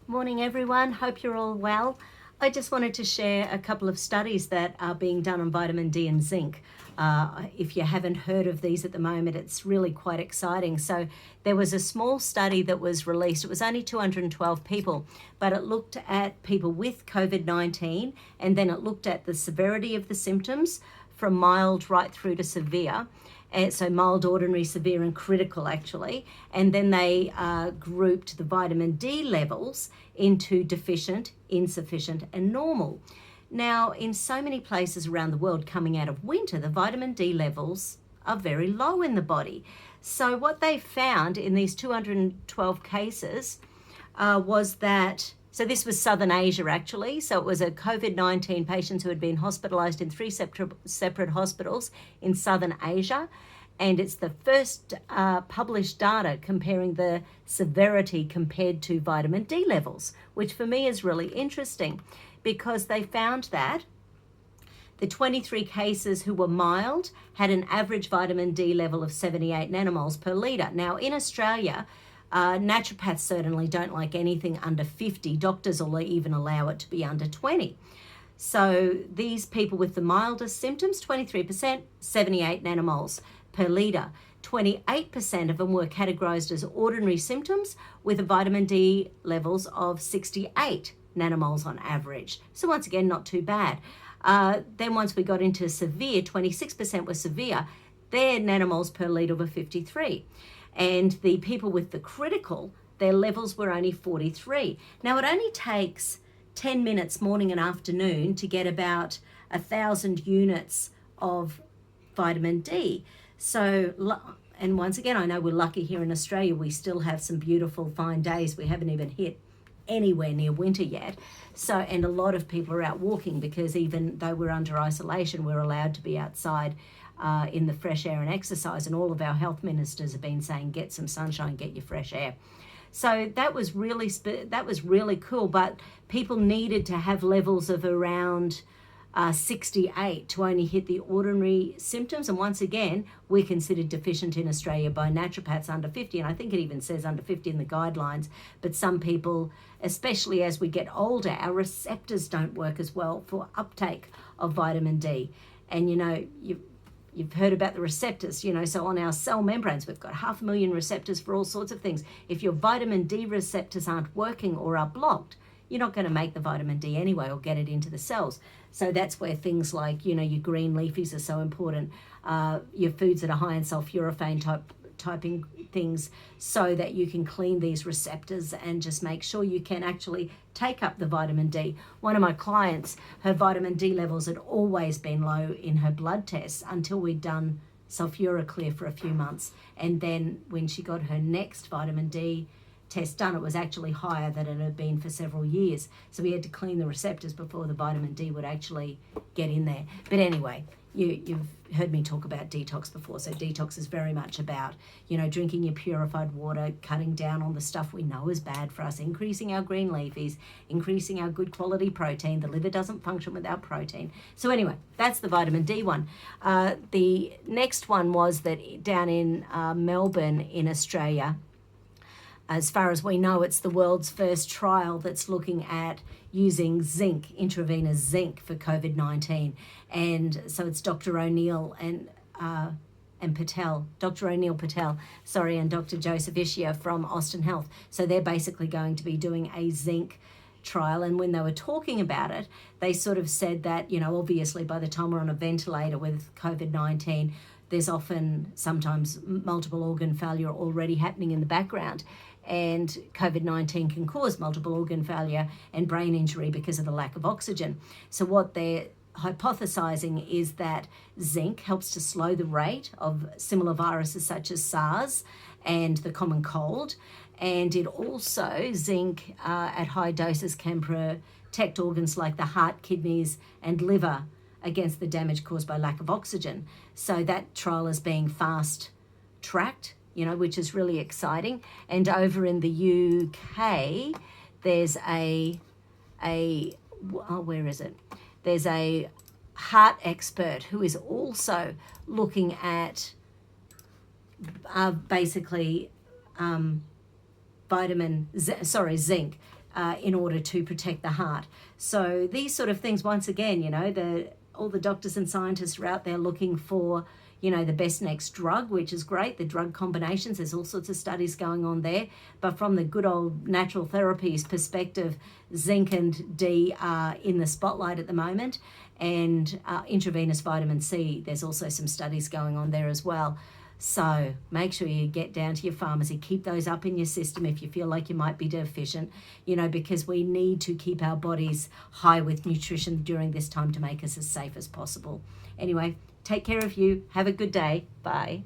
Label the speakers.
Speaker 1: Morning, everyone. Hope you're all well. I just wanted to share a couple of studies that are being done on vitamin D and zinc. If you haven't heard of these at the moment, it's really quite exciting. So there was a small study that was released. It was only 212 people, but it looked at people with COVID-19, and then it looked at the severity of the symptoms from mild right through to severe. And so mild, ordinary, severe, and critical, actually. And then they grouped the vitamin D levels into deficient, insufficient, and normal. Now, in so many places around the world coming out of winter, the vitamin D levels are very low in the body. So what they found in these 212 cases was that, so this was Southern Asia actually, so it was a COVID-19 patients who had been hospitalized in three separate hospitals in Southern Asia, and it's the first published data comparing the severity compared to vitamin D levels, which for me is really interesting because they found that the 23 cases who were mild had an average vitamin D level of 78 nanomoles per litre. Now in Australia, naturopaths certainly don't like anything under 50. Doctors will even allow it to be under 20. So these people with the mildest symptoms, 23%, 78 nanomoles per litre. 28% of them were categorised as ordinary symptoms with a vitamin D levels of 68 nanomoles on average. So once again, not too bad. Then once we got into severe, 26% were severe. Their nanomoles per litre were 53. And the people with the critical, their levels were only 43. Now it only takes 10 minutes morning and afternoon to get about 1,000 units of vitamin D. So, and once again, I know we're lucky here in Australia, we still have some beautiful fine days. We haven't even hit anywhere near winter yet. So, and a lot of people are out walking because even though we're under isolation, we're allowed to be outside in the fresh air and exercise. And all of our health ministers have been saying, get some sunshine, get your fresh air. So that was really cool, but people needed to have levels of around 68 to only hit the ordinary symptoms. And once again, we're considered deficient in Australia by naturopaths under 50, and I think it even says under 50 in the guidelines. But some people, especially as we get older, our receptors don't work as well for uptake of vitamin D. And you've heard about the receptors, so on our cell membranes, we've got 500,000 receptors for all sorts of things. If your vitamin D receptors aren't working or are blocked, you're not going to make the vitamin D anyway or get it into the cells. So that's where things like, your green leafies are so important, your foods that are high in sulforaphane typing things, so that you can clean these receptors and just make sure you can actually take up the vitamin D. One of my clients, her vitamin D levels had always been low in her blood tests until we'd done Sulfuraclear for a few months. And then when she got her next vitamin D test done, it was actually higher than it had been for several years. So we had to clean the receptors before the vitamin D would actually get in there. But anyway, you've heard me talk about detox before. So detox is very much about, drinking your purified water, cutting down on the stuff we know is bad for us, increasing our green leafies, increasing our good quality protein. The liver doesn't function without protein. So anyway, that's the vitamin D one. The next one was that down in Melbourne in Australia, as far as we know, it's the world's first trial that's looking at using zinc, intravenous zinc for COVID-19. And so it's Dr. O'Neill and Patel, Dr. O'Neill Patel, and Dr. Joseph Ishia from Austin Health. So they're basically going to be doing a zinc trial. And when they were talking about it, they sort of said that, obviously by the time we're on a ventilator with COVID-19, there's sometimes multiple organ failure already happening in the background. And COVID-19 can cause multiple organ failure and brain injury because of the lack of oxygen. So what they're hypothesizing is that zinc helps to slow the rate of similar viruses such as SARS and the common cold. And it also, zinc at high doses can protect organs like the heart, kidneys, and liver against the damage caused by lack of oxygen. So that trial is being fast-tracked, which is really exciting. And over in the UK, there's where is it? There's a heart expert who is also looking at zinc, in order to protect the heart. So these sort of things, once again, all the doctors and scientists are out there looking for, the best next drug, which is great. The drug combinations, there's all sorts of studies going on there. But from the good old natural therapies perspective, zinc and D are in the spotlight at the moment. And intravenous vitamin C, there's also some studies going on there as well. So make sure you get down to your pharmacy, keep those up in your system if you feel like you might be deficient, because we need to keep our bodies high with nutrition during this time to make us as safe as possible. Anyway, take care of you. Have a good day. Bye.